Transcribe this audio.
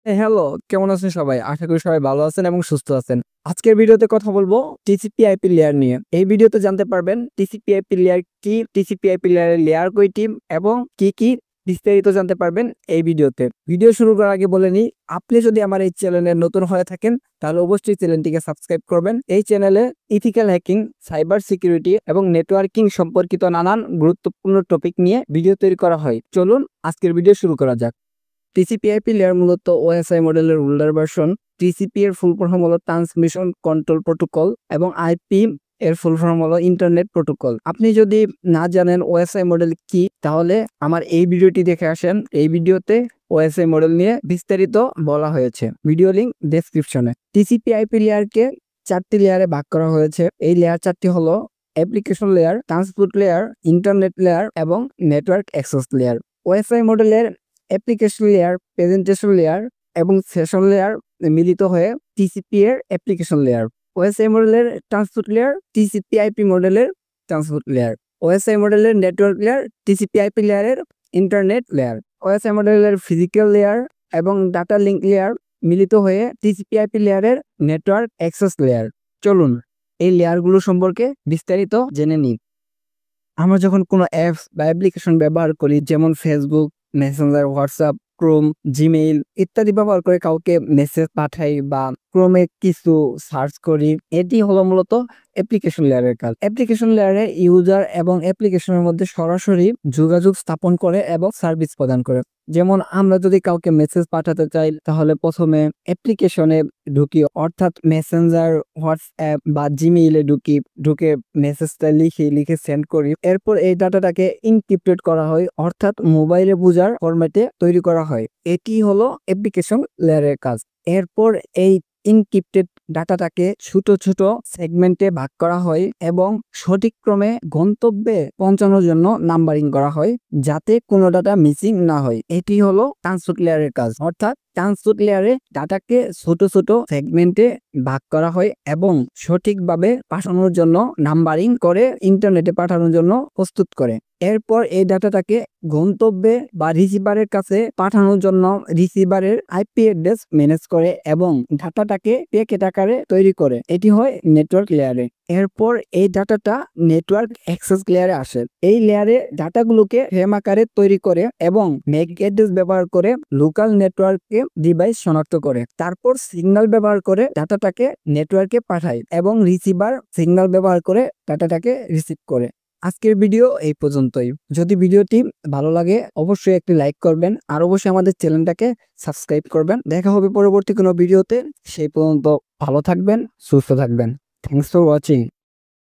Hello, কেমন আছেন সবাই? আশা করি সবাই ভালো আছেন এবং সুস্থ আছেন। আজকের ভিডিওতে কথা বলবো TCP/IP লেয়ার নিয়ে। এই ভিডিওতে জানতে পারবেন TCP/IP লেয়ার কি, TCP/IP লেয়ারের লেয়ার কয়টি এবং কি বিস্তারিত জানতে পারবেন এই ভিডিওতে। ভিডিও শুরু করার আগে বলে নিই, আপনি যদি আমার এই চ্যানেলে নতুন হয়ে থাকেন তাহলে অবশ্যই চ্যানেলটিকে সাবস্ক্রাইব করবেন। এই চ্যানেলে ইথিক্যাল হ্যাকিং, সাইবার সিকিউরিটি এবং নেটওয়ার্কিং সম্পর্কিত নানান গুরুত্বপূর্ণ টপিক নিয়ে ভিডিও তৈরি করা হয়। চলুন আজকের ভিডিও শুরু করা যাক। টিসিপি/আইপি লেয়ার মূলত ওএসআই মডেলের ওল্ডার ভার্সন। টিসিপি এর ফুল ফর্ম হলো ট্রান্সমিশন কন্ট্রোল প্রোটোকল এবং আইপি এর ফুল ফর্ম হলো ইন্টারনেট প্রোটোকল। আপনি যদি না জানেন ওএসআই মডেল কি, তাহলে আমার এই ভিডিওটি দেখে আসেন। এই ভিডিওতে ওএসআই মডেল নিয়ে বিস্তারিত বলা হয়েছে। ভিডিও লিংক ডেসক্রিপশনে। টিসিপি/আইপি লেয়ারকে 4টি লেয়ারে ভাগ করা হয়েছে। এই লেয়ার 4টি হলো application layer, transport layer, internet layer এবং নেটওয়ার্ক অ্যাক্সেস লেয়ার। ওএসআই মডেলের অ্যাপ্লিকেশন লেয়ার, প্রেজেন্টেশন লেয়ার এবং সেশন লেয়ার মিলিত হয়ে টিসিপি এর অ্যাপ্লিকেশন লেয়ার। ওএসআই মডেলের ট্রান্সপোর্ট লেয়ার, TCP/IP মডেলের ট্রান্সপোর্ট লেয়ার। ওএসআই মডেলের নেটওয়ার্ক লেয়ার, TCP/IP লেয়ারের ইন্টারনেট লেয়ার। ওএসআই মডেলের ফিজিক্যাল লেয়ার এবং ডাটা লিঙ্ক লেয়ার মিলিত হয়ে TCP/IP লেয়ারের নেটওয়ার্ক অ্যাক্সেস লেয়ার। চলুন এই লেয়ারগুলো সম্পর্কে বিস্তারিত জেনে নিই। আমরা যখন কোনো অ্যাপস বা অ্যাপ্লিকেশন ব্যবহার করি, যেমন Facebook, Messenger, WhatsApp, Chrome, Gmail ইত্যাদি ব্যবহার করে কাউকে মেসেজ পাঠাই বা ক্রোমে কিছু সার্চ করি, এটি হলো মূলত অ্যাপ্লিকেশন লেয়ারের কাজ। অ্যাপ্লিকেশন লেয়ারে ইউজার এবং অ্যাপ্লিকেশনের মধ্যে সরাসরি যোগাযোগ স্থাপন করে এবং সার্ভিস প্রদান করে। যেমন আমরা যদি কাউকে মেসেজ পাঠাতে চাই, তাহলে প্রথমে অ্যাপ্লিকেশনে ঢুকি, অর্থাৎ মেসেঞ্জার, হোয়াটসঅ্যাপ বা জিমেইলে ঢুকে মেসেজটা লিখে সেন্ড করি। এরপর এই ডাটাটাকে ইনক্রিপ্টেড করা হয়, অর্থাৎ মোবাইলে বোঝার ফরম্যাটে তৈরি করা হয়। এটি হলো অ্যাপ্লিকেশন লেয়ারের কাজ। এরপর এই ইনক্রিপ্টেড ডাটাটাকে ছোট ছোট সেগমেন্টে ভাগ করা হয় এবং সঠিক ক্রমে গন্তব্যে পৌঁছানোর জন্য নাম্বারিং করা হয়, যাতে কোনো ডাটা মিসিং না হয়। এটি হলো ট্রান্সপোর্ট লেয়ারের কাজ। অর্থাৎ ট্রান্সপোর্ট লেয়ারে ডাটাকে ছোট ছোট সেগমেন্টে ভাগ করা হয় এবং সঠিকভাবে পাঠানোর জন্য নাম্বারিং করে ইন্টারনেটে পাঠানোর জন্য প্রস্তুত করে। এরপর এই ডাটাটাকে গন্তব্যে বা রিসিভারের কাছে পাঠানোর জন্য রিসিভারের আইপি অ্যাড্রেস ম্যানেজ করে এবং ডাটাটাকে প্যাকেট আকারে তৈরি করে। এটি হয় নেটওয়ার্ক লেয়ারে। এরপর এই ডাটাটা নেটওয়ার্ক অ্যাক্সেস লেয়ারে আসে। এই লেয়ারে ডাটাগুলোকে ফ্রেম আকারে তৈরি করে এবং ম্যাক অ্যাড্রেস ব্যবহার করে লোকাল নেটওয়ার্কে ডিভাইস শনাক্ত করে। তারপর সিগন্যাল ব্যবহার করে ডাটাটাকে নেটওয়ার্কে পাঠায় এবং রিসিভার সিগন্যাল ব্যবহার করে ডাটাটাকে রিসিভ করে। আজকের ভিডিও এই পর্যন্তই। যদি ভিডিওটি ভালো লাগে অবশ্যই একটি লাইক করবেন আর অবশ্যই আমাদের চ্যানেলটাকে সাবস্ক্রাইব করবেন। দেখা হবে পরবর্তী কোনো ভিডিওতে। সেই পর্যন্ত ভালো থাকবেন, সুস্থ থাকবেন। Thanks for watching.